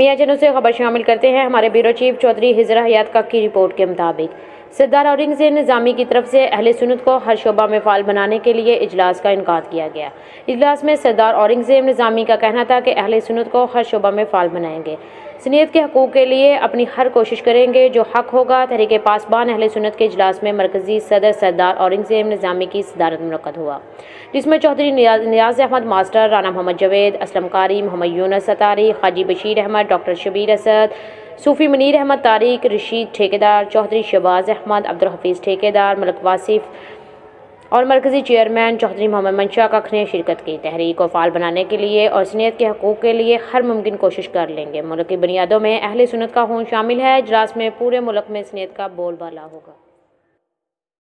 मियां जनों से खबर शामिल करते हैं। हमारे ब्यूरो चीफ चौधरी हिजरा हयात की रिपोर्ट के मुताबिक सरदार औरंगजेब निज़ामी की तरफ से अहले सुन्नत को हर शोबा में फ़ाल बनाने के लिए इजलास का इनकाद किया गया। इजलास में सरदार औरंगजेब निज़ामी का कहना था कि अहले सुन्नत को हर शोबा में फ़ाल बनाएंगे, सुन्नियत के हकूक़ के लिए अपनी हर कोशिश करेंगे, जो हक होगा। तहरीक पासबान अहले सुन्नत के इजलास में मरकज़ी सदर सरदार औरंगजेब निज़ामी की सदारत मुनक़्क़द हुआ, जिसमें चौधरी नियाज़ अहमद मास्टर, राना मोहम्मद जवेद, असलम कारी, मोहम्मद यूनुस सतारी, हाजी बशीर अहमद, डॉक्टर शबीर असद, सूफ़ी मुनीर अहमद तारिक, रशीद ठेकेदार, चौधरी शहबाज अहमद, अब्दुल हफीज़ ठेकेदार, मलक वासिफ और मरकज़ी चेयरमैन चौधरी मोहम्मद मंशा कख ने शिरकत की। तहरीक को फ़ाल बनाने के लिए और सुन्नियत के हकूक़ के लिए हर मुमकिन कोशिश कर लेंगे। मुल्क की बुनियादों में अहले सुन्नत का खून शामिल है। इजलास में पूरे मुल्क में सुन्नियत का बोलबाला होगा।